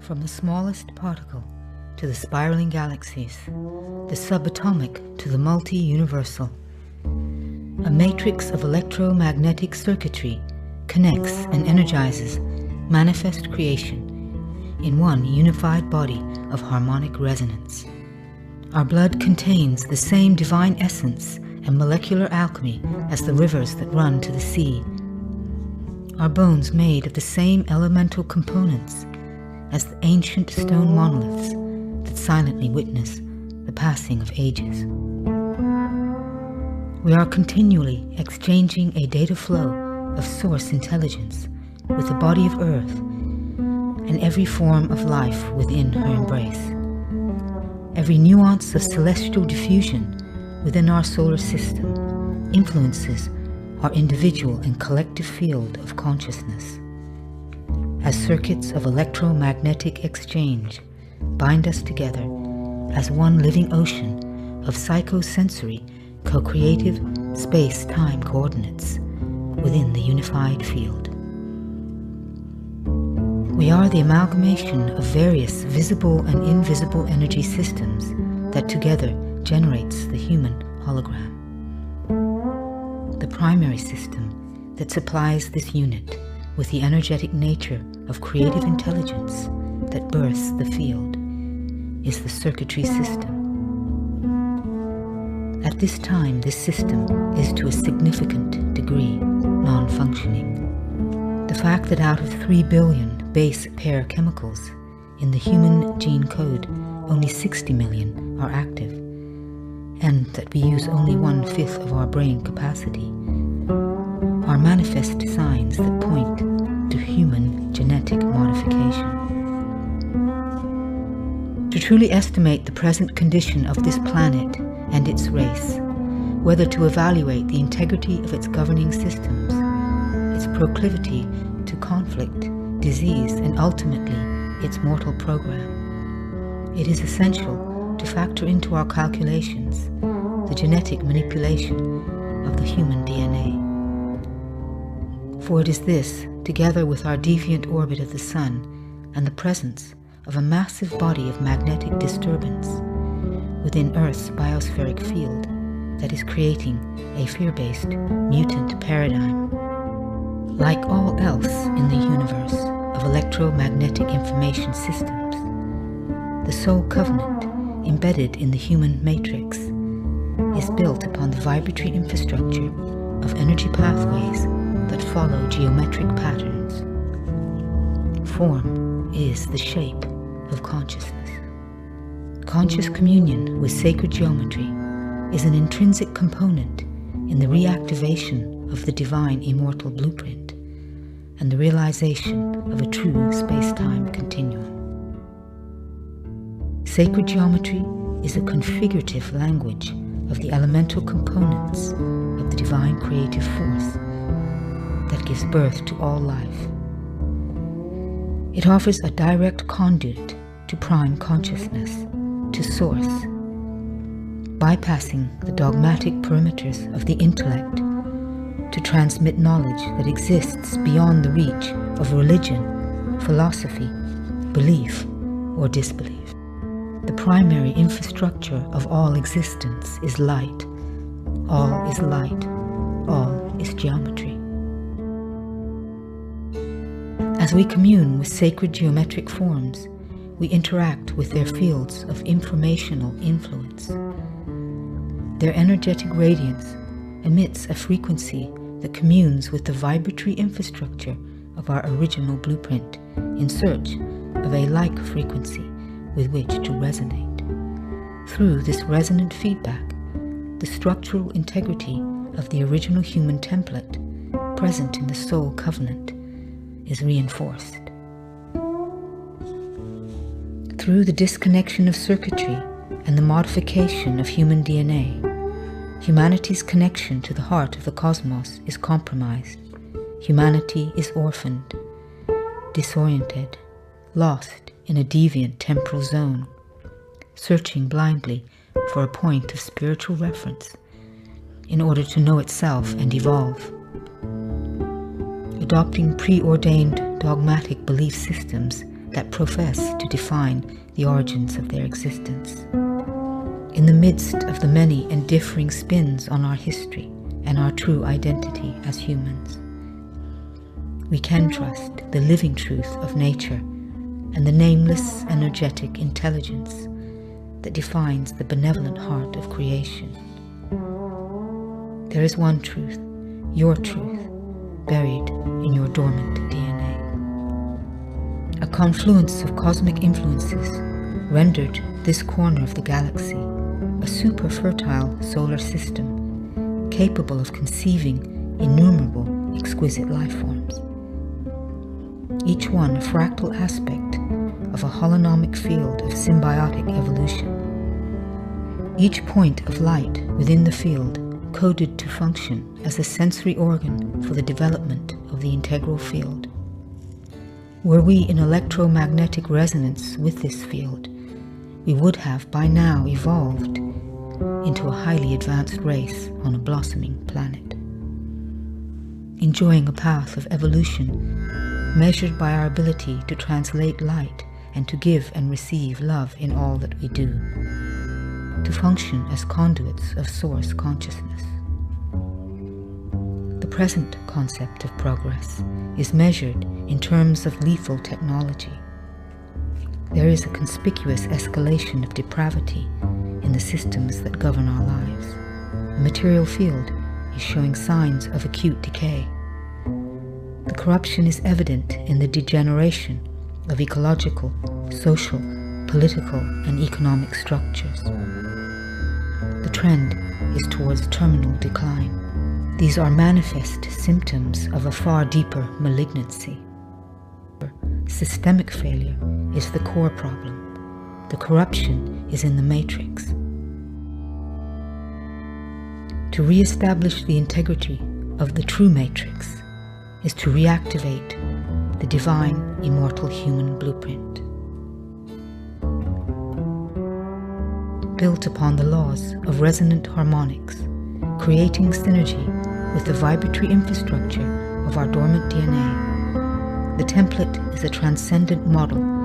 From the smallest particle to the spiraling galaxies, the subatomic to the multi-universal, a matrix of electromagnetic circuitry connects and energizes manifest creation in one unified body of harmonic resonance. Our blood contains the same divine essence and molecular alchemy as the rivers that run to the sea. Our bones made of the same elemental components as the ancient stone monoliths that silently witness the passing of ages. We are continually exchanging a data flow of source intelligence with the body of Earth and every form of life within her embrace. Every nuance of celestial diffusion within our solar system influences our individual and collective field of consciousness. As circuits of electromagnetic exchange bind us together as one living ocean of psychosensory, co-creative space-time coordinates within the unified field. We are the amalgamation of various visible and invisible energy systems that together generates the human hologram. The primary system that supplies this unit with the energetic nature of creative intelligence that births the field is the circuitry system. At this time, this system is to a significant degree non-functioning. The fact that out of 3 billion base pair chemicals in the human gene code, only 60 million are active, and that we use only 1/5 of our brain capacity, are manifest signs that point to human genetic modification. To truly estimate the present condition of this planet and its race, whether to evaluate the integrity of its governing systems, its proclivity to conflict, disease, and ultimately its mortal program, it is essential to factor into our calculations the genetic manipulation of the human DNA. For it is this, together with our deviant orbit of the Sun and the presence of a massive body of magnetic disturbance within Earth's biospheric field, that is creating a fear-based mutant paradigm. Like all else in the universe of electromagnetic information systems, the soul covenant embedded in the human matrix is built upon the vibratory infrastructure of energy pathways that follow geometric patterns. Form is the shape of consciousness. Conscious communion with sacred geometry is an intrinsic component in the reactivation of the divine immortal blueprint and the realization of a true space-time continuum. Sacred geometry is a configurative language of the elemental components of the divine creative force that gives birth to all life. It offers a direct conduit to prime consciousness, to source, bypassing the dogmatic perimeters of the intellect to transmit knowledge that exists beyond the reach of religion, philosophy, belief, or disbelief. The primary infrastructure of all existence is light. All is light. All is geometry. As we commune with sacred geometric forms, we interact with their fields of informational influence. Their energetic radiance emits a frequency that communes with the vibratory infrastructure of our original blueprint in search of a like frequency with which to resonate. Through this resonant feedback, the structural integrity of the original human template present in the soul covenant is reinforced. Through the disconnection of circuitry and the modification of human DNA, humanity's connection to the heart of the cosmos is compromised. Humanity is orphaned, disoriented, lost in a deviant temporal zone, searching blindly for a point of spiritual reference in order to know itself and evolve. Adopting preordained dogmatic belief systems that profess to define the origins of their existence. In the midst of the many and differing spins on our history and our true identity as humans, we can trust the living truth of nature and the nameless, energetic intelligence that defines the benevolent heart of creation. There is one truth, your truth, buried in your dormant DNA. A confluence of cosmic influences rendered this corner of the galaxy a super fertile solar system capable of conceiving innumerable exquisite life forms, each one a fractal aspect of a holonomic field of symbiotic evolution. Each point of light within the field coded to function as a sensory organ for the development of the integral field. Were we in electromagnetic resonance with this field, we would have by now evolved into a highly advanced race on a blossoming planet, enjoying a path of evolution measured by our ability to translate light and to give and receive love in all that we do, to function as conduits of source consciousness. The present concept of progress is measured in terms of lethal technology. There is a conspicuous escalation of depravity in the systems that govern our lives. The material field is showing signs of acute decay. The corruption is evident in the degeneration of ecological, social, political, and economic structures. The trend is towards terminal decline. These are manifest symptoms of a far deeper malignancy. Systemic failure is the core problem. The corruption is in the matrix. To re-establish the integrity of the true matrix is to reactivate the divine, immortal human blueprint, built upon the laws of resonant harmonics, creating synergy with the vibratory infrastructure of our dormant DNA. The template is a transcendent model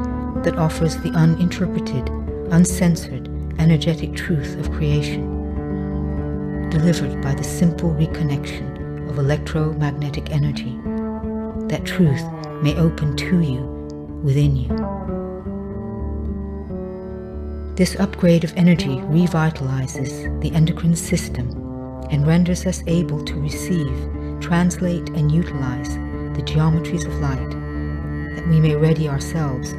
that offers the uninterpreted, uncensored, energetic truth of creation, delivered by the simple reconnection of electromagnetic energy. That truth may open to you, within you. This upgrade of energy revitalizes the endocrine system and renders us able to receive, translate, and utilize the geometries of light, that we may ready ourselves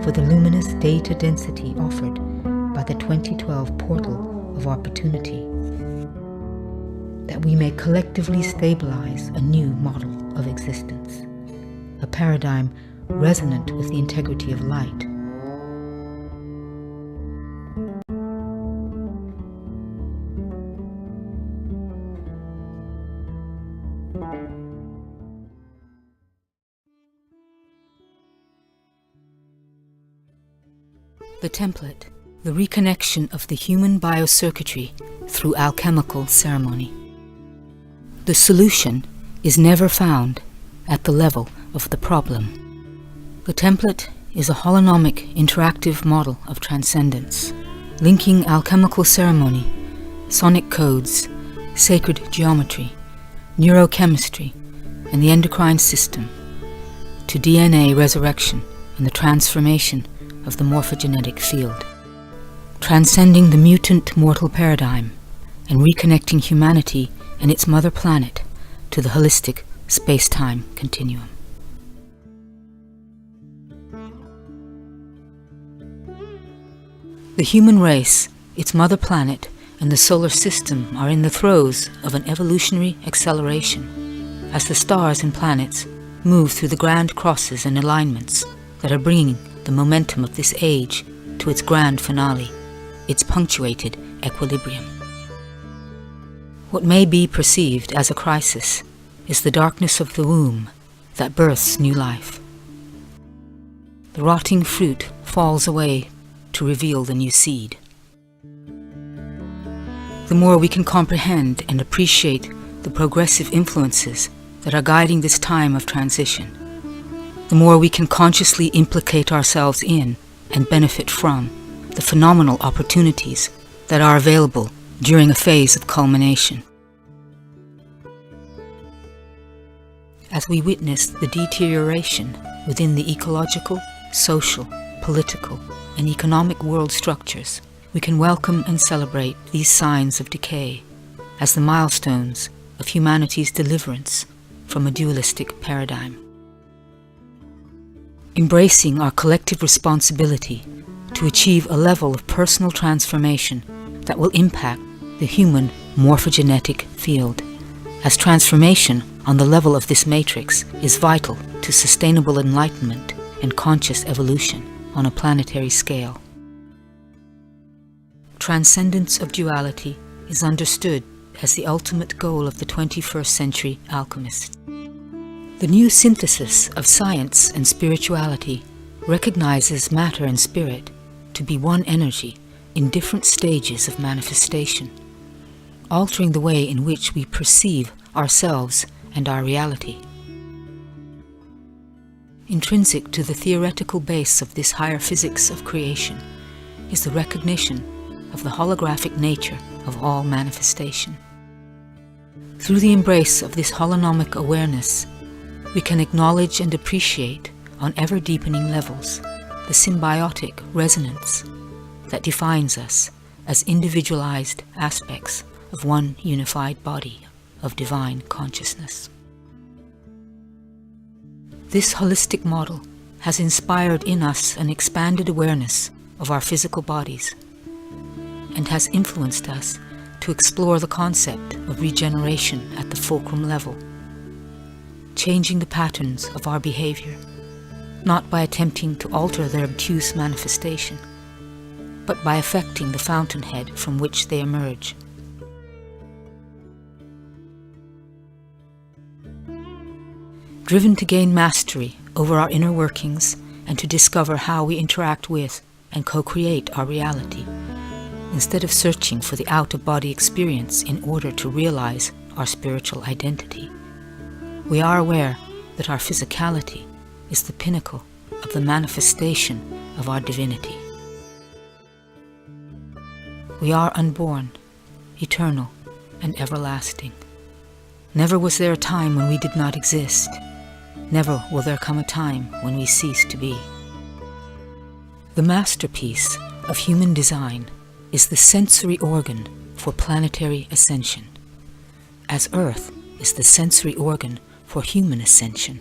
for the luminous data density offered by the 2012 portal of opportunity, that we may collectively stabilize a new model of existence, a paradigm resonant with the integrity of light. The template, the reconnection of the human biocircuitry through alchemical ceremony. The solution is never found at the level of the problem. The template is a holonomic interactive model of transcendence, linking alchemical ceremony, sonic codes, sacred geometry, neurochemistry, and the endocrine system to DNA resurrection and the transformation of the morphogenetic field, transcending the mutant mortal paradigm and reconnecting humanity and its mother planet to the holistic space-time continuum. The human race, its mother planet, and the solar system are in the throes of an evolutionary acceleration as the stars and planets move through the grand crosses and alignments that are bringing the momentum of this age to its grand finale, its punctuated equilibrium. What may be perceived as a crisis is the darkness of the womb that births new life. The rotting fruit falls away to reveal the new seed. The more we can comprehend and appreciate the progressive influences that are guiding this time of transition, the more we can consciously implicate ourselves in and benefit from the phenomenal opportunities that are available during a phase of culmination. As we witness the deterioration within the ecological, social, political, and economic world structures, we can welcome and celebrate these signs of decay as the milestones of humanity's deliverance from a dualistic paradigm. Embracing our collective responsibility to achieve a level of personal transformation that will impact the human morphogenetic field, as transformation on the level of this matrix is vital to sustainable enlightenment and conscious evolution on a planetary scale. Transcendence of duality is understood as the ultimate goal of the 21st century alchemist. The new synthesis of science and spirituality recognizes matter and spirit to be one energy in different stages of manifestation, altering the way in which we perceive ourselves and our reality. Intrinsic to the theoretical base of this higher physics of creation is the recognition of the holographic nature of all manifestation. Through the embrace of this holonomic awareness, we can acknowledge and appreciate on ever-deepening levels the symbiotic resonance that defines us as individualized aspects of one unified body of divine consciousness. This holistic model has inspired in us an expanded awareness of our physical bodies and has influenced us to explore the concept of regeneration at the fulcrum level, changing the patterns of our behavior, not by attempting to alter their obtuse manifestation, but by affecting the fountainhead from which they emerge. Driven to gain mastery over our inner workings and to discover how we interact with and co-create our reality, instead of searching for the out-of-body experience in order to realize our spiritual identity, we are aware that our physicality is the pinnacle of the manifestation of our divinity. We are unborn, eternal, and everlasting. Never was there a time when we did not exist. Never will there come a time when we cease to be. The masterpiece of human design is the sensory organ for planetary ascension, as Earth is the sensory organ for human ascension.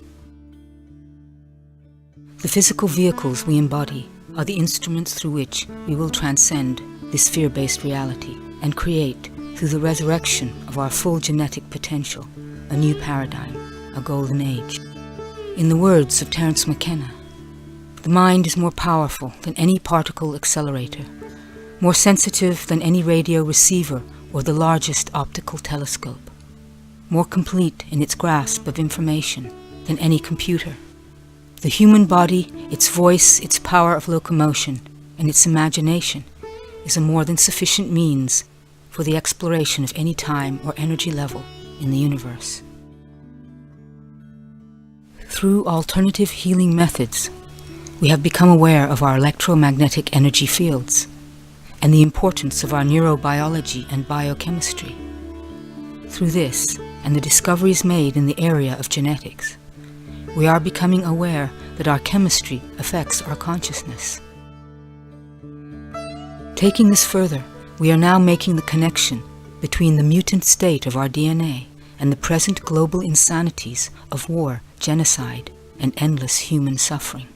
The physical vehicles we embody are the instruments through which we will transcend this fear-based reality and create, through the resurrection of our full genetic potential, a new paradigm, a golden age. In the words of Terence McKenna, the mind is more powerful than any particle accelerator, more sensitive than any radio receiver or the largest optical telescope, more complete in its grasp of information than any computer. The human body, its voice, its power of locomotion, and its imagination is a more than sufficient means for the exploration of any time or energy level in the universe. Through alternative healing methods, we have become aware of our electromagnetic energy fields and the importance of our neurobiology and biochemistry. Through this and the discoveries made in the area of genetics, we are becoming aware that our chemistry affects our consciousness. Taking this further, we are now making the connection between the mutant state of our DNA and the present global insanities of war, genocide, and endless human suffering.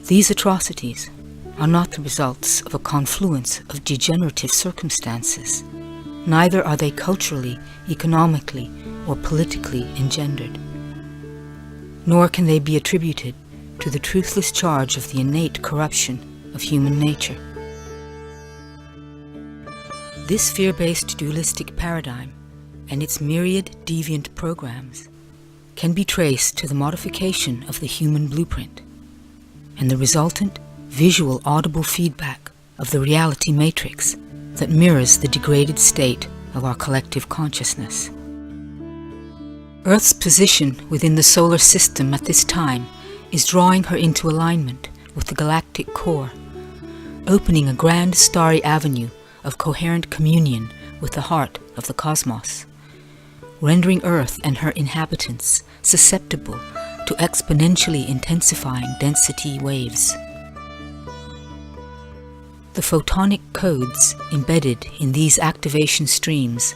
These atrocities are not the results of a confluence of degenerative circumstances. Neither are they culturally, economically, or politically engendered. Nor can they be attributed to the truthless charge of the innate corruption of human nature. This fear-based dualistic paradigm and its myriad deviant programs can be traced to the modification of the human blueprint and the resultant visual audible feedback of the reality matrix that mirrors the degraded state of our collective consciousness. Earth's position within the solar system at this time is drawing her into alignment with the galactic core, opening a grand starry avenue of coherent communion with the heart of the cosmos, rendering Earth and her inhabitants susceptible to exponentially intensifying density waves. The photonic codes embedded in these activation streams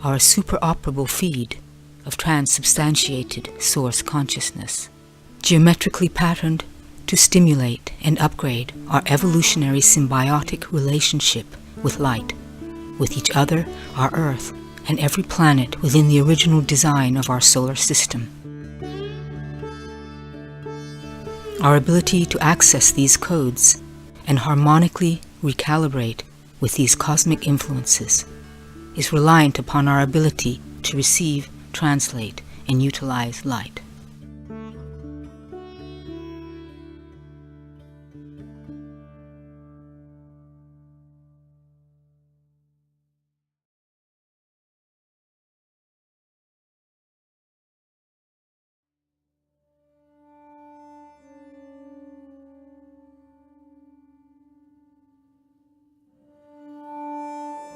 are a superoperable feed of transubstantiated source consciousness, geometrically patterned to stimulate and upgrade our evolutionary symbiotic relationship with light, with each other, our Earth, and every planet within the original design of our solar system. Our ability to access these codes and harmonically recalibrate with these cosmic influences is reliant upon our ability to receive, translate, and utilize light.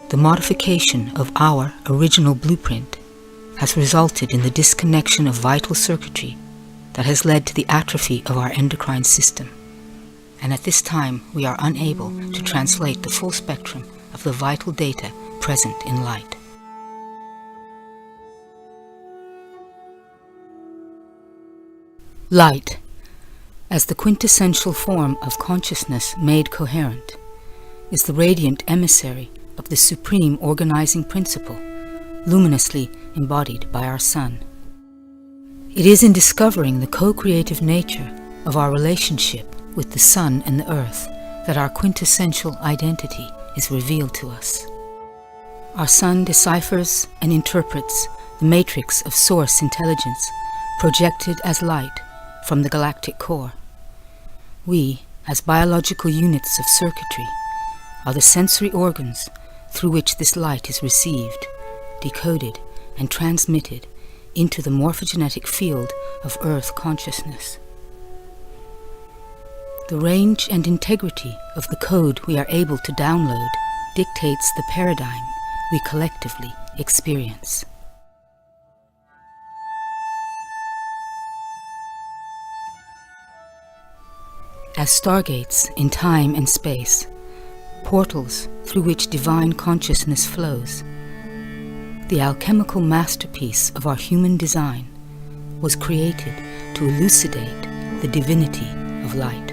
The modification of our original blueprint has resulted in the disconnection of vital circuitry that has led to the atrophy of our endocrine system. And at this time, we are unable to translate the full spectrum of the vital data present in light. Light, as the quintessential form of consciousness made coherent, is the radiant emissary of the supreme organizing principle, luminously embodied by our sun. It is in discovering the co-creative nature of our relationship with the sun and the earth that our quintessential identity is revealed to us. Our sun deciphers and interprets the matrix of source intelligence projected as light from the galactic core. We, as biological units of circuitry, are the sensory organs through which this light is received, decoded, and transmitted into the morphogenetic field of Earth consciousness. The range and integrity of the code we are able to download dictates the paradigm we collectively experience. As stargates in time and space, portals through which divine consciousness flows, the alchemical masterpiece of our human design was created to elucidate the divinity of light,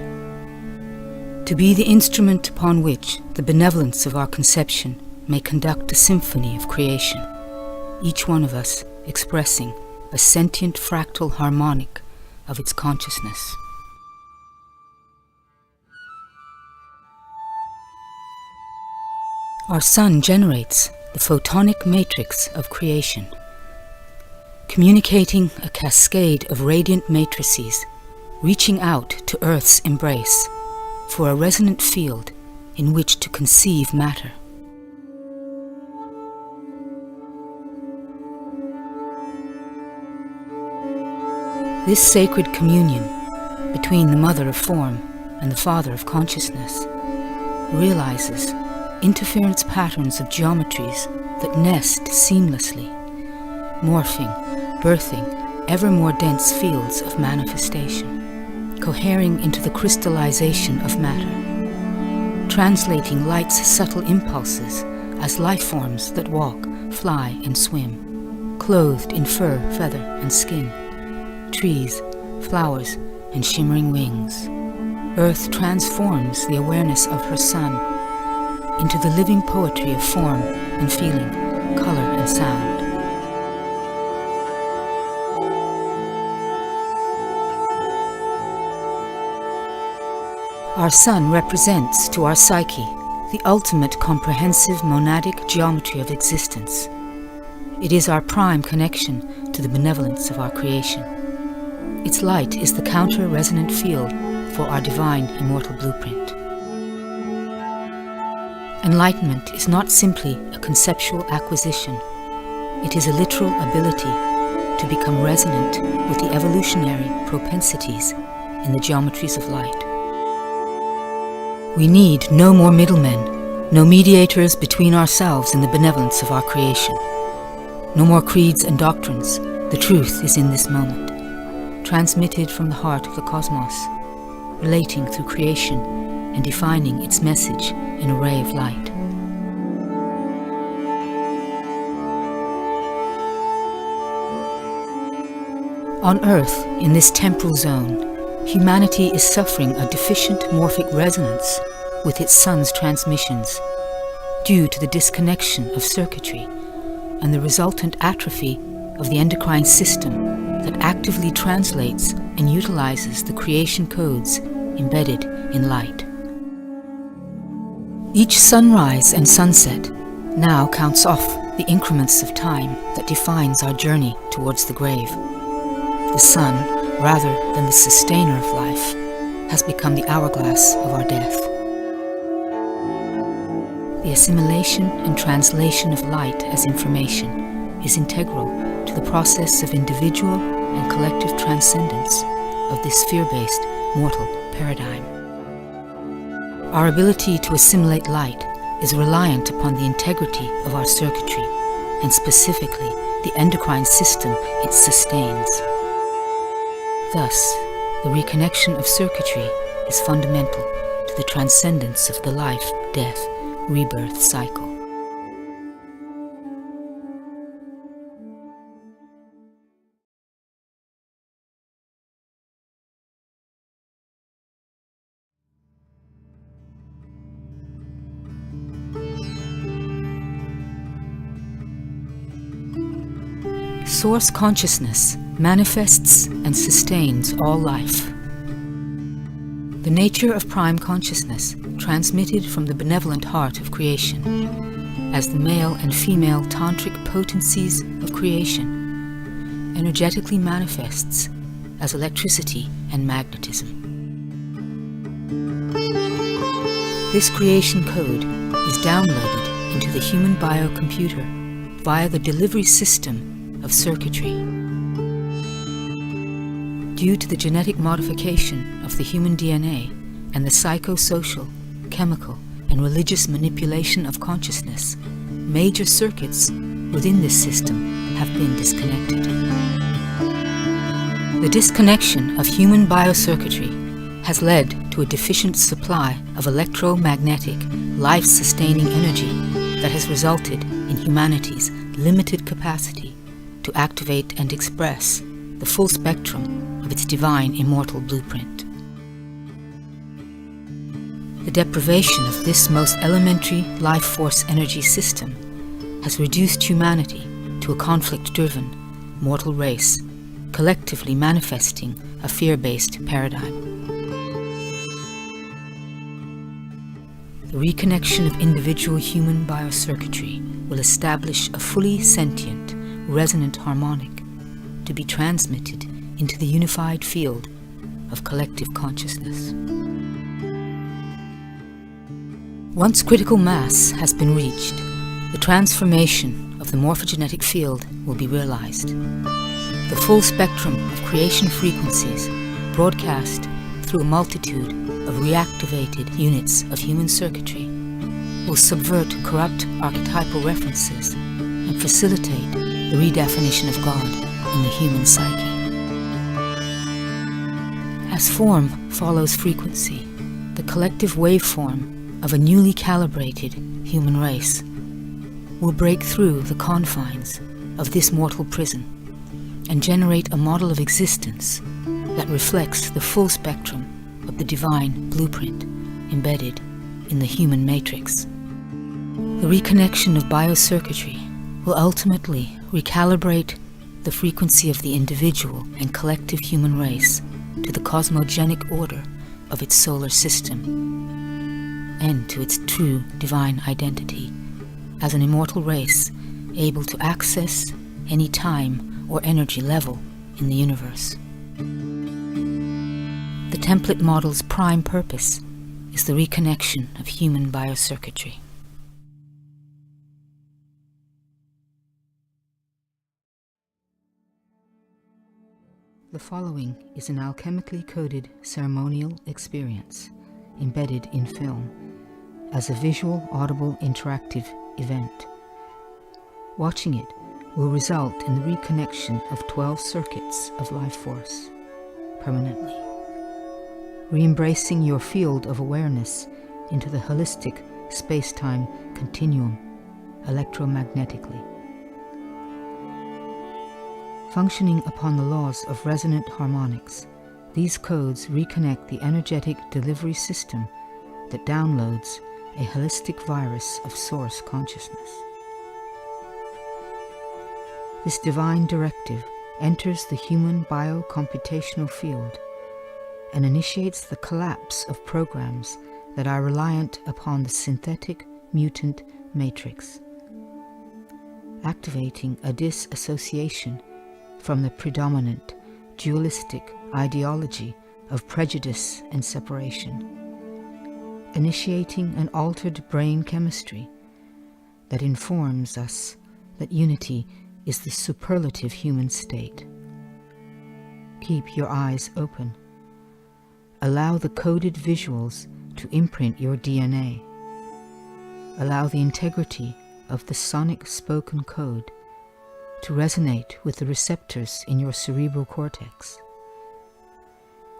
to be the instrument upon which the benevolence of our conception may conduct a symphony of creation, each one of us expressing a sentient fractal harmonic of its consciousness. Our sun generates the photonic matrix of creation, communicating a cascade of radiant matrices reaching out to Earth's embrace for a resonant field in which to conceive matter. This sacred communion between the Mother of Form and the Father of Consciousness realizes interference patterns of geometries that nest seamlessly, morphing, birthing ever more dense fields of manifestation, cohering into the crystallization of matter, translating light's subtle impulses as life forms that walk, fly, and swim, clothed in fur, feather, and skin, trees, flowers, and shimmering wings. Earth transforms the awareness of her sun into the living poetry of form and feeling, color and sound. Our sun represents to our psyche the ultimate comprehensive monadic geometry of existence. It is our prime connection to the benevolence of our creation. Its light is the counter-resonant field for our divine immortal blueprint. Enlightenment is not simply a conceptual acquisition. It is a literal ability to become resonant with the evolutionary propensities in the geometries of light. We need no more middlemen, no mediators between ourselves and the benevolence of our creation. No more creeds and doctrines. The truth is in this moment, transmitted from the heart of the cosmos, relating through creation and defining its message in a ray of light. On Earth, in this temporal zone, humanity is suffering a deficient morphic resonance with its sun's transmissions due to the disconnection of circuitry and the resultant atrophy of the endocrine system that actively translates and utilizes the creation codes embedded in light. Each sunrise and sunset now counts off the increments of time that defines our journey towards the grave. The sun, rather than the sustainer of life, has become the hourglass of our death. The assimilation and translation of light as information is integral to the process of individual and collective transcendence of this sphere-based mortal paradigm. Our ability to assimilate light is reliant upon the integrity of our circuitry, and specifically the endocrine system it sustains. Thus, the reconnection of circuitry is fundamental to the transcendence of the life-death rebirth cycle. Source consciousness manifests and sustains all life. The nature of prime consciousness, transmitted from the benevolent heart of creation, as the male and female tantric potencies of creation, energetically manifests as electricity and magnetism. This creation code is downloaded into the human biocomputer via the delivery system of circuitry. Due to the genetic modification of the human DNA and the psychosocial, chemical, and religious manipulation of consciousness, major circuits within this system have been disconnected. The disconnection of human biocircuitry has led to a deficient supply of electromagnetic, life-sustaining energy that has resulted in humanity's limited capacity to activate and express the full spectrum of its divine immortal blueprint. The deprivation of this most elementary life force energy system has reduced humanity to a conflict-driven mortal race, collectively manifesting a fear-based paradigm. The reconnection of individual human biocircuitry will establish a fully sentient, resonant harmonic to be transmitted into the unified field of collective consciousness. Once critical mass has been reached, the transformation of the morphogenetic field will be realized. The full spectrum of creation frequencies broadcast through a multitude of reactivated units of human circuitry will subvert corrupt archetypal references and facilitate the redefinition of God in the human psyche. As form follows frequency, the collective waveform of a newly calibrated human race will break through the confines of this mortal prison and generate a model of existence that reflects the full spectrum of the divine blueprint embedded in the human matrix. The reconnection of biocircuitry will ultimately recalibrate the frequency of the individual and collective human race to the cosmogenic order of its solar system and to its true divine identity as an immortal race able to access any time or energy level in the universe. The template model's prime purpose is the reconnection of human biocircuitry. The following is an alchemically coded ceremonial experience embedded in film as a visual, audible, interactive event. Watching it will result in the reconnection of 12 circuits of life force permanently, re-embracing your field of awareness into the holistic space-time continuum electromagnetically. Functioning upon the laws of resonant harmonics, these codes reconnect the energetic delivery system that downloads a holistic virus of source consciousness. This divine directive enters the human biocomputational field and initiates the collapse of programs that are reliant upon the synthetic mutant matrix, activating a disassociation from the predominant dualistic ideology of prejudice and separation, initiating an altered brain chemistry that informs us that unity is the superlative human state. Keep your eyes open. Allow the coded visuals to imprint your DNA. Allow the integrity of the sonic spoken code to resonate with the receptors in your cerebral cortex.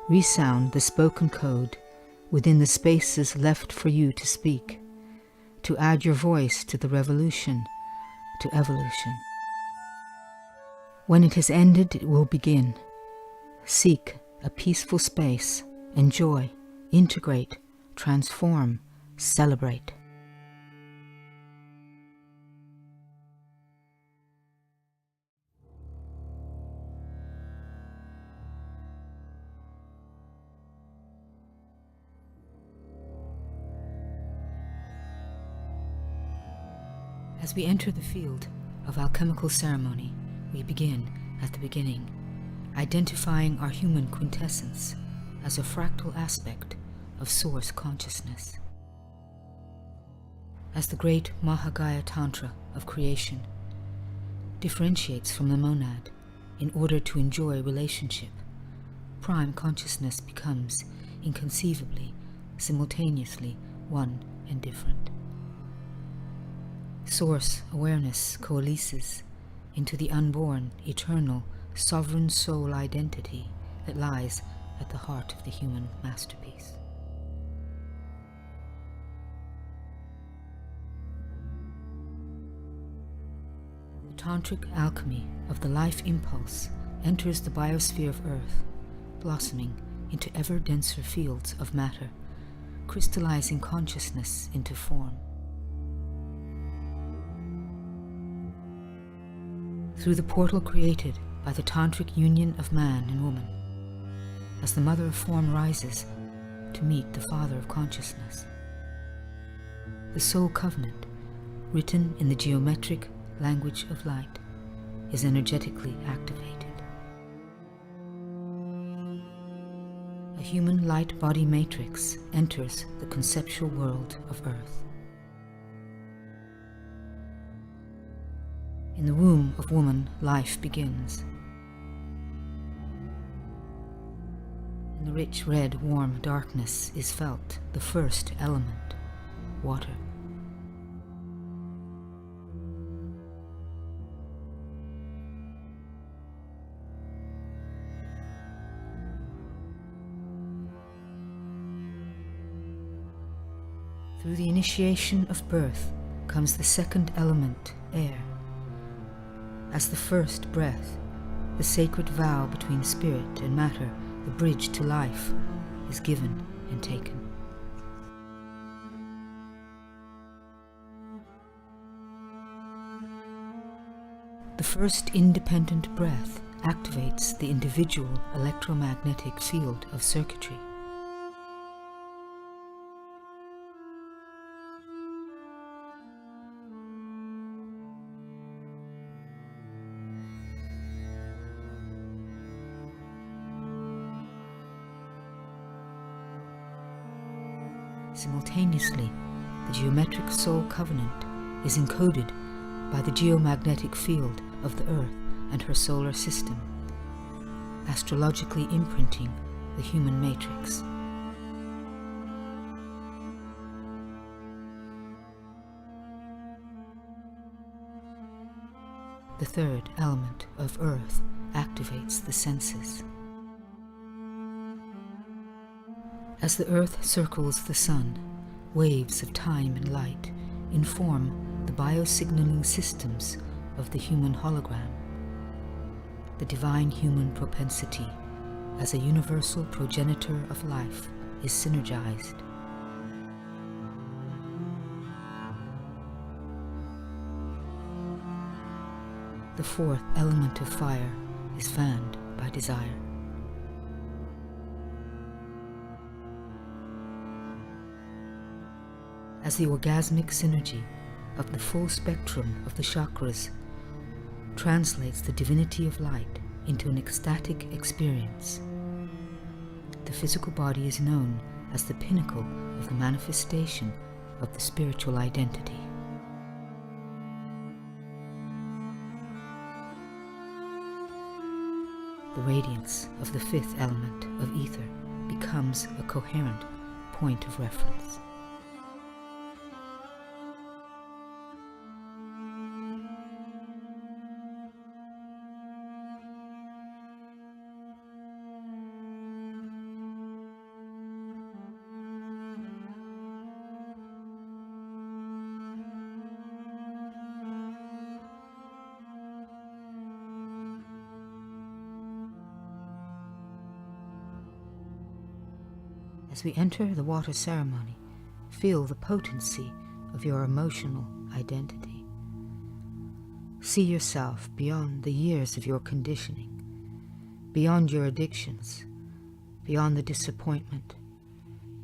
Resound the spoken code within the spaces left for you to speak, to add your voice to the revolution, to evolution. When it has ended, it will begin. Seek a peaceful space, enjoy, integrate, transform, celebrate. As we enter the field of alchemical ceremony, we begin at the beginning, identifying our human quintessence as a fractal aspect of source consciousness. As the great Mahagaya Tantra of creation differentiates from the monad in order to enjoy relationship, prime consciousness becomes inconceivably, simultaneously one and different. Source awareness coalesces into the unborn, eternal, sovereign soul identity that lies at the heart of the human masterpiece. The tantric alchemy of the life impulse enters the biosphere of Earth, blossoming into ever denser fields of matter, crystallizing consciousness into form. Through the portal created by the tantric union of man and woman, as the mother of form rises to meet the father of consciousness. The soul covenant, written in the geometric language of light, is energetically activated. A human light body matrix enters the conceptual world of Earth. In the womb of woman, life begins. In the rich red, warm darkness is felt the first element, water. Through the initiation of birth comes the second element, air. As the first breath, the sacred vow between spirit and matter, the bridge to life, is given and taken. The first independent breath activates the individual electromagnetic field of circuitry. Simultaneously, the geometric soul covenant is encoded by the geomagnetic field of the Earth and her solar system, astrologically imprinting the human matrix. The third element of Earth activates the senses. As the Earth circles the Sun, waves of time and light inform the biosignaling systems of the human hologram. The divine human propensity, as a universal progenitor of life, is synergized. The fourth element of fire is fanned by desire. As the orgasmic synergy of the full spectrum of the chakras translates the divinity of light into an ecstatic experience, the physical body is known as the pinnacle of the manifestation of the spiritual identity. The radiance of the fifth element of ether becomes a coherent point of reference. As we enter the water ceremony, feel the potency of your emotional identity. See yourself beyond the years of your conditioning, beyond your addictions, beyond the disappointment,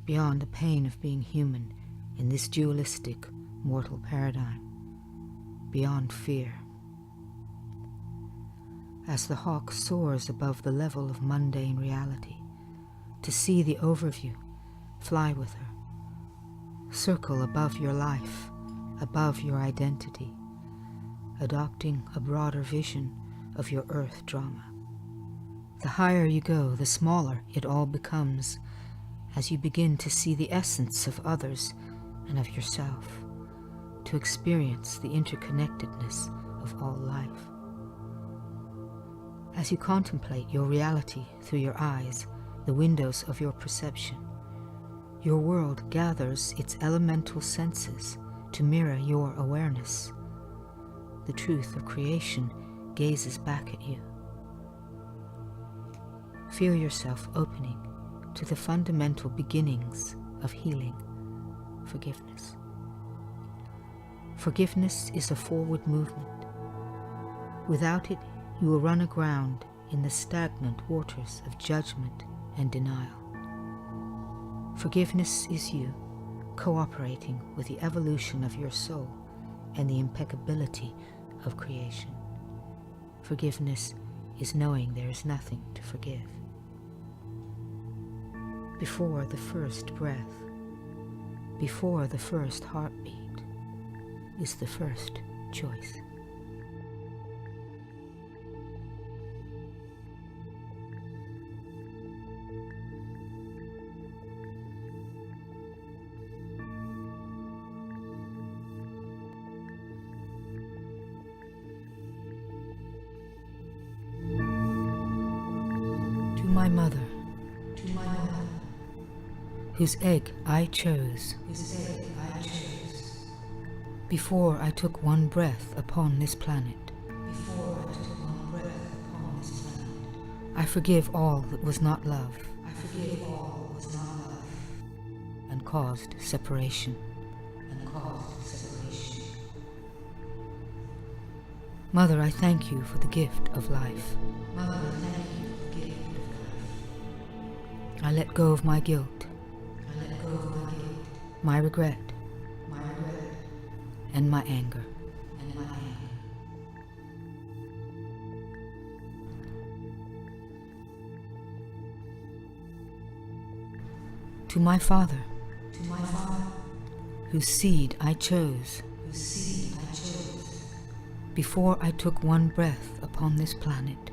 beyond the pain of being human in this dualistic, mortal paradigm, beyond fear. As the hawk soars above the level of mundane reality, to see the overview, fly with her. Circle above your life, above your identity, adopting a broader vision of your earth drama. The higher you go, the smaller it all becomes, as you begin to see the essence of others and of yourself, to experience the interconnectedness of all life. As you contemplate your reality through your eyes, the windows of your perception, your world gathers its elemental senses to mirror your awareness. The truth of creation gazes back at you. Feel yourself opening to the fundamental beginnings of healing, forgiveness. Forgiveness is a forward movement. Without it, you will run aground in the stagnant waters of judgment and denial. Forgiveness is you, cooperating with the evolution of your soul and the impeccability of creation. Forgiveness is knowing there is nothing to forgive. Before the first breath, before the first heartbeat, is the first choice. My mother, whose egg I chose, before I took one breath upon this planet. I forgive all that was not love, and caused separation. Mother, I thank you for the gift of life. I let go of my guilt, my regret, and my anger. To my father, whose seed I chose, before I took one breath upon this planet.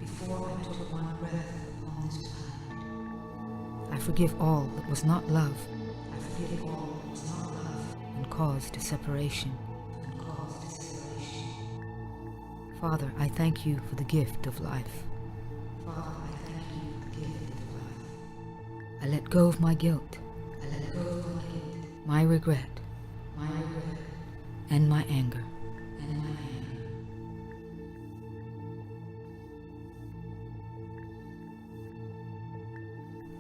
before I took one breath upon this planet. I forgive all that was not love. I forgive all that was not love and caused separation. Father, I thank you for the gift of life. Father, I thank you for the gift of life. I let go of my guilt. I let go of my guilt. My regret. And my anger.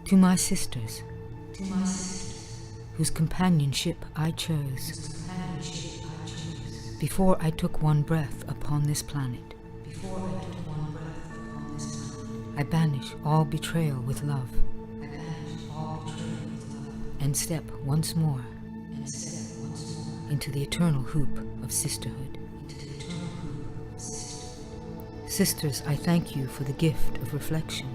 To my sisters, whose companionship I chose, before I took one breath upon this planet, I banish all betrayal with love, and step once more into the eternal hoop of sisterhood. Sisters, I thank you for the gift of reflection.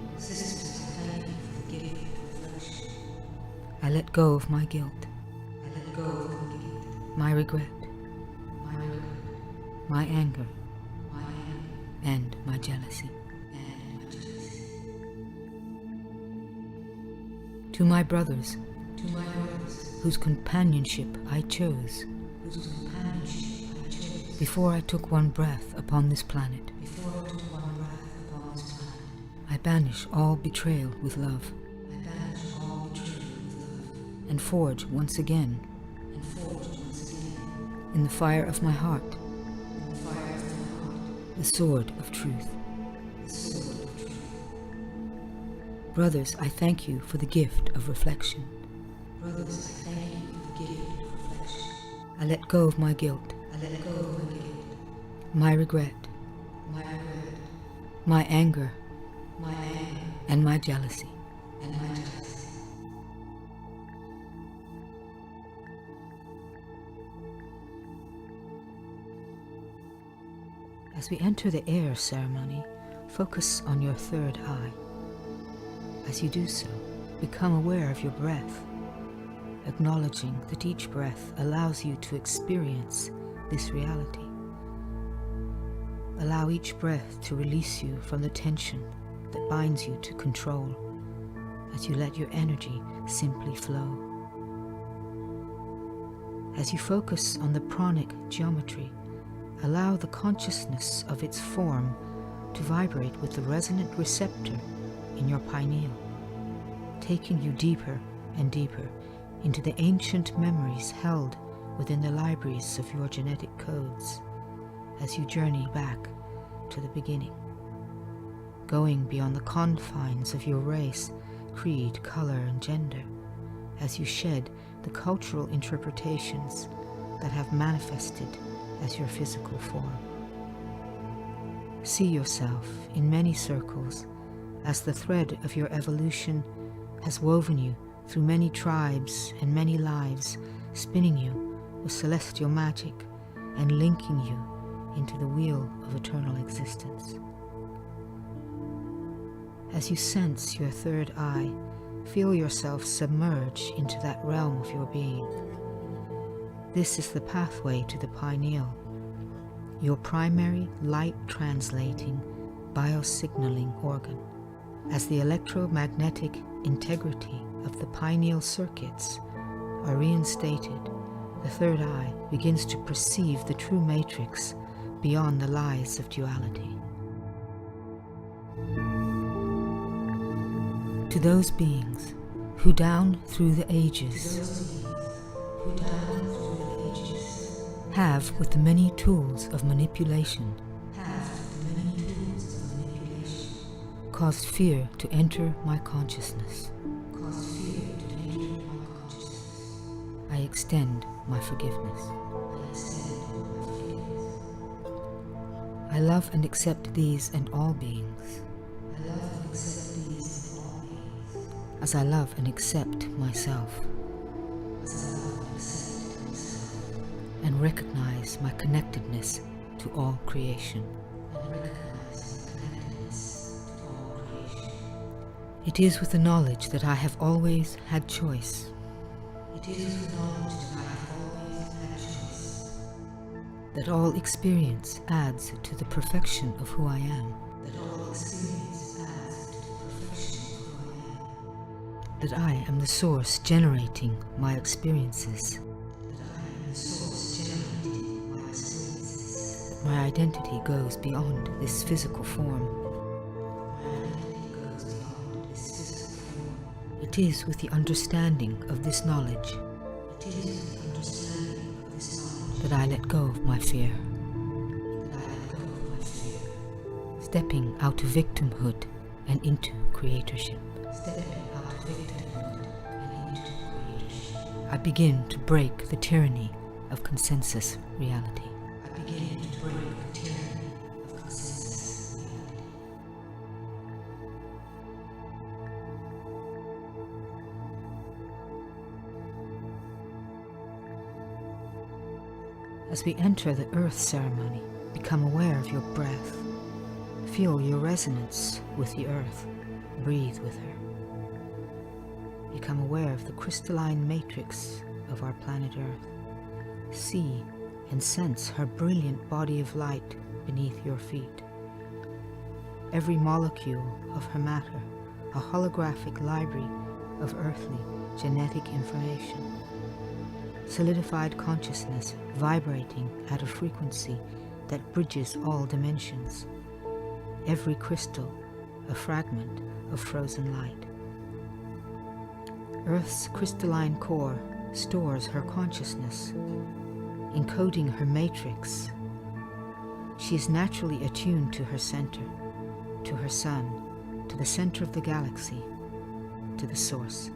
I let go of my guilt, my regret, my anger, and my jealousy. To my brothers, whose companionship I chose, before I took one breath upon this planet, I banish all betrayal with love, and forge once again, in the fire of my heart, the sword of truth. Brothers, I thank you for the gift of reflection. I let go of my guilt, my regret, my anger, and my jealousy. As we enter the air ceremony, focus on your third eye. As you do so, become aware of your breath, acknowledging that each breath allows you to experience this reality. Allow each breath to release you from the tension that binds you to control, as you let your energy simply flow. As you focus on the pranic geometry, allow the consciousness of its form to vibrate with the resonant receptor in your pineal, taking you deeper and deeper into the ancient memories held within the libraries of your genetic codes as you journey back to the beginning, going beyond the confines of your race, creed, color, and gender, as you shed the cultural interpretations that have manifested as your physical form. See yourself in many circles as the thread of your evolution has woven you through many tribes and many lives, spinning you with celestial magic and linking you into the wheel of eternal existence. As you sense your third eye, feel yourself submerge into that realm of your being. This is the pathway to the pineal, your primary light-translating biosignaling organ. As the electromagnetic integrity of the pineal circuits are reinstated, the third eye begins to perceive the true matrix beyond the lies of duality. To those beings who down through the ages have, with the many tools of manipulation, caused fear to enter my consciousness, I extend my forgiveness. I love and accept these and all beings, as I love and accept myself, and recognize my connectedness to all creation. It is with the knowledge that I have always had choice. That all experience adds to the perfection of who I am. that all experience adds to the perfection of who I am, that I am the source generating my experiences, that my identity goes beyond this physical form. It is with the understanding of this knowledge that I let go of my fear. Stepping out of victimhood and into creatorship. I begin to break the tyranny of consensus reality. As we enter the earth ceremony, become aware of your breath. Feel your resonance with the earth. Breathe with her. Become aware of the crystalline matrix of our planet Earth. See and sense her brilliant body of light beneath your feet. Every molecule of her matter, a holographic library of earthly genetic information. Solidified consciousness vibrating at a frequency that bridges all dimensions. Every crystal a fragment of frozen light. Earth's crystalline core stores her consciousness, encoding her matrix. She is naturally attuned to her center, to her sun, to the center of the galaxy, to the source.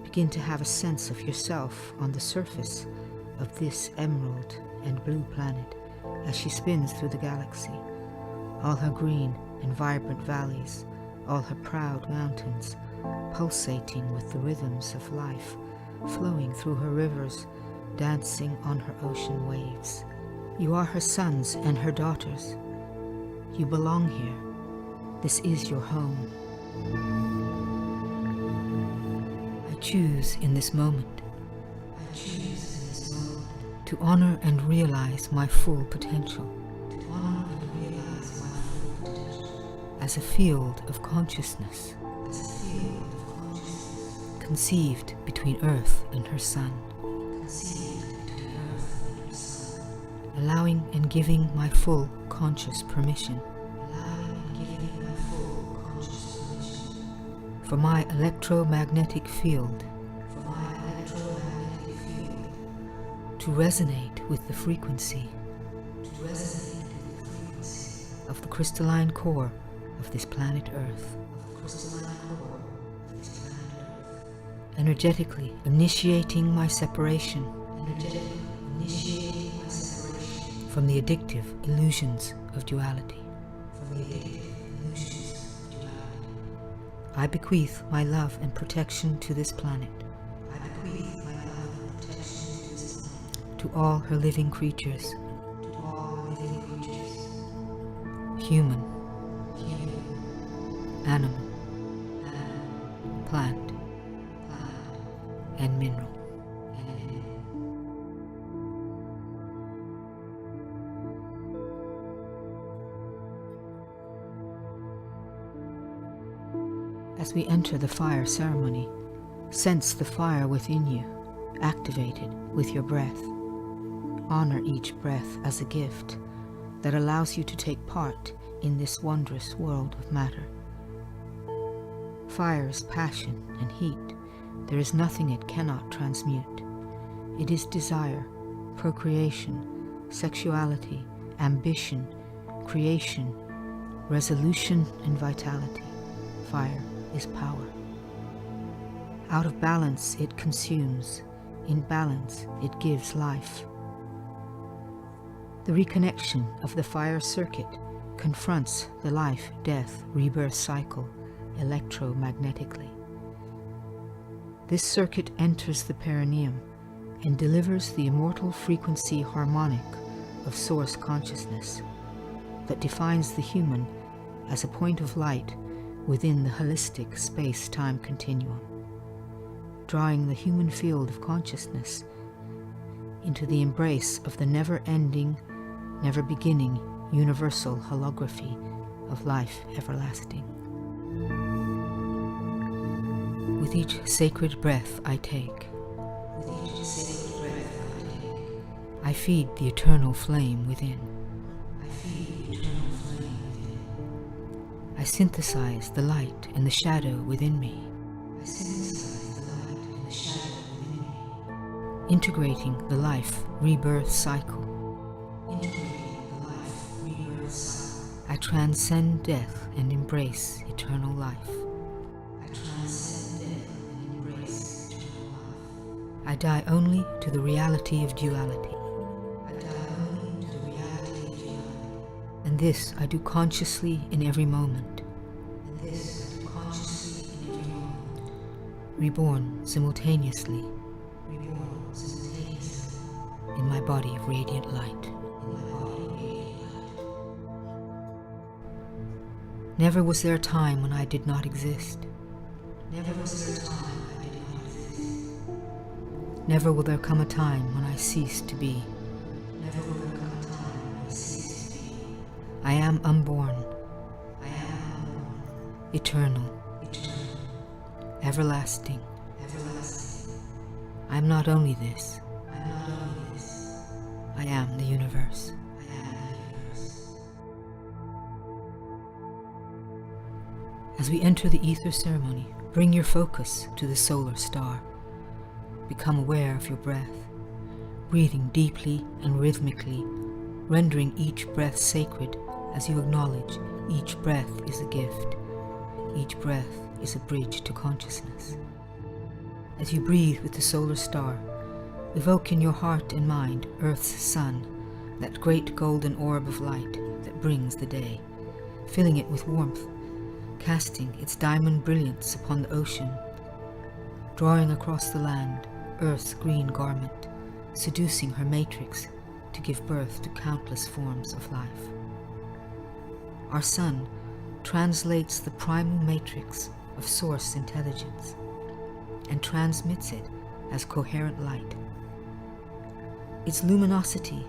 Begin to have a sense of yourself on the surface of this emerald and blue planet as she spins through the galaxy, all her green and vibrant valleys, all her proud mountains, pulsating with the rhythms of life, flowing through her rivers, dancing on her ocean waves. You are her sons and her daughters. You belong here. This is your home. I choose in this moment to honor and realize my full potential. As a field of consciousness, conceived between Earth and her sun, allowing and giving my full conscious permission for my electromagnetic field to resonate with the frequency of the crystalline core of this planet Earth. Energetically initiating my separation from the addictive illusions of duality. I bequeath my love and protection to this planet, to all her living creatures, human, animal, plant, and mineral. As we enter the fire ceremony, sense the fire within you, activated with your breath. Honor each breath as a gift that allows you to take part in this wondrous world of matter. Fire's passion and heat, there is nothing it cannot transmute. It is desire, procreation, sexuality, ambition, creation, resolution, and vitality. Fire is power. Out of balance, it consumes. In balance, it gives life. The reconnection of the fire circuit confronts the life, death, rebirth cycle electromagnetically. This circuit enters the perineum and delivers the immortal frequency harmonic of source consciousness that defines the human as a point of light within the holistic space-time continuum, drawing the human field of consciousness into the embrace of the never-ending, never-beginning universal holography of life everlasting. With each sacred breath I take, I feed the eternal flame within. I synthesize the light and the shadow within me. Integrating the life rebirth cycle. I transcend death and embrace eternal life. I die only to the reality of duality. And this I do consciously in every moment. Reborn simultaneously in my body of radiant light. Never was there a time when I did not exist. Never will there come a time when I cease to be. I am unborn, eternal, everlasting. I am not only this, I am the universe. As we enter the ether ceremony, bring your focus to the solar star. Become aware of your breath, breathing deeply and rhythmically, rendering each breath sacred as you acknowledge each breath is a gift. Each breath is a bridge to consciousness. As you breathe with the solar star, evoke in your heart and mind Earth's sun, that great golden orb of light that brings the day, filling it with warmth, casting its diamond brilliance upon the ocean, drawing across the land Earth's green garment, seducing her matrix to give birth to countless forms of life. Our sun translates the primal matrix of source intelligence and transmits it as coherent light. Its luminosity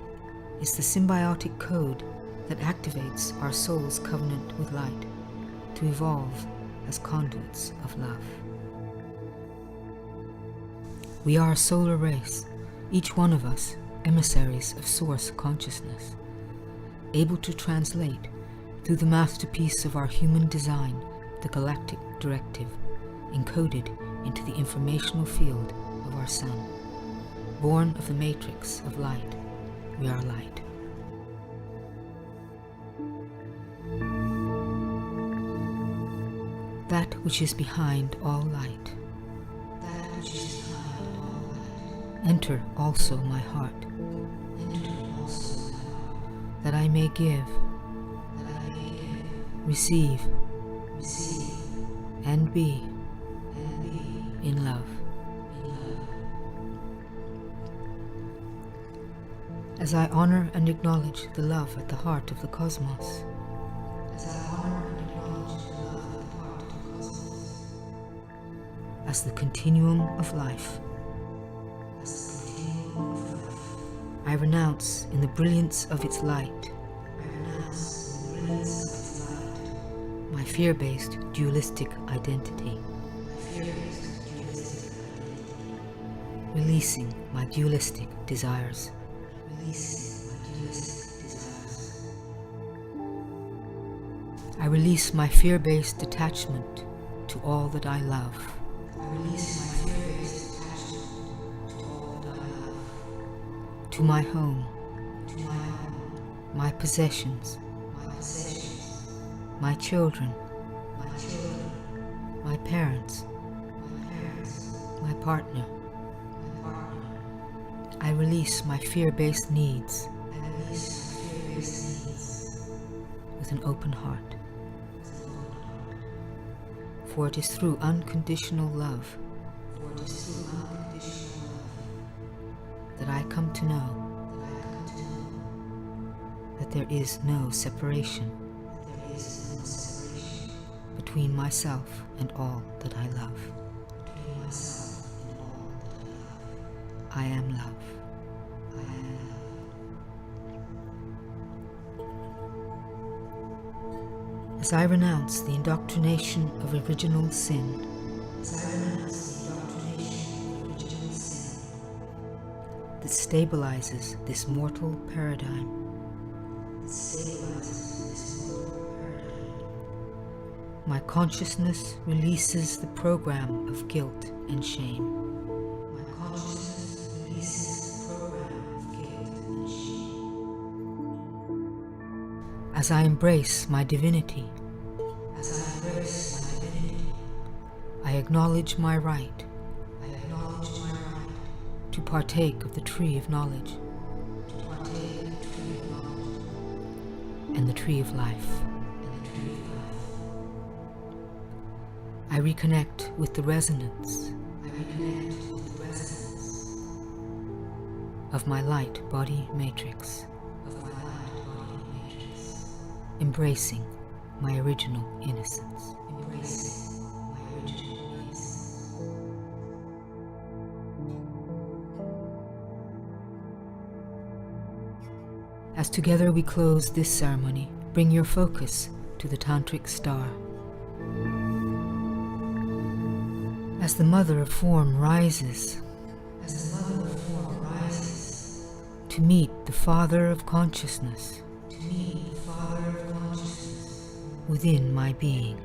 is the symbiotic code that activates our soul's covenant with light to evolve as conduits of love. We are a solar race, each one of us emissaries of source consciousness, able to translate through the masterpiece of our human design the galactic directive encoded into the informational field of our sun. Born of the matrix of light, we are light. That which is behind all light. Enter also my heart, that I may give, receive, and be in love. As I honor and acknowledge the love at the heart of the cosmos, as the continuum of life, I renounce in the brilliance of its light my fear-based dualistic identity, releasing my dualistic desires. I release my fear-based attachment to all that I love. To my home, my possessions, my children, my parents, my partner. I release my fear-based needs with an open heart. For it is through unconditional love that I come to know that there is no separation between myself and all that I love. I am love. As I renounce the indoctrination of original sin, that stabilizes this mortal paradigm, my consciousness releases the program of guilt and shame. As I embrace my divinity, I acknowledge my right to partake of the tree of knowledge and the tree of life. I reconnect with the resonance of my light body matrix, embracing my original innocence. As together we close this ceremony, bring your focus to the tantric star. As the mother of form rises, to meet the father of consciousness, within my being,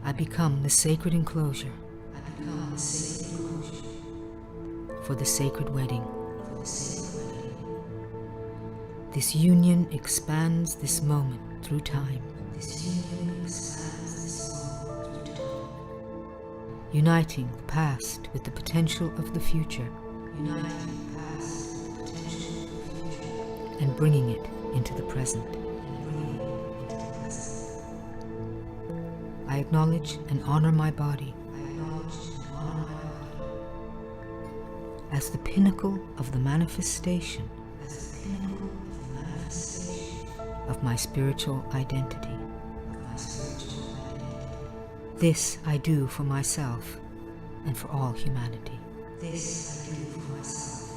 I become the sacred enclosure for the sacred wedding. This union expands this moment through time, uniting the past with the potential of the future, and bringing it into the present. I acknowledge and honor my body as the pinnacle of the manifestation of my spiritual identity. This I do for myself and for all humanity. This I do for myself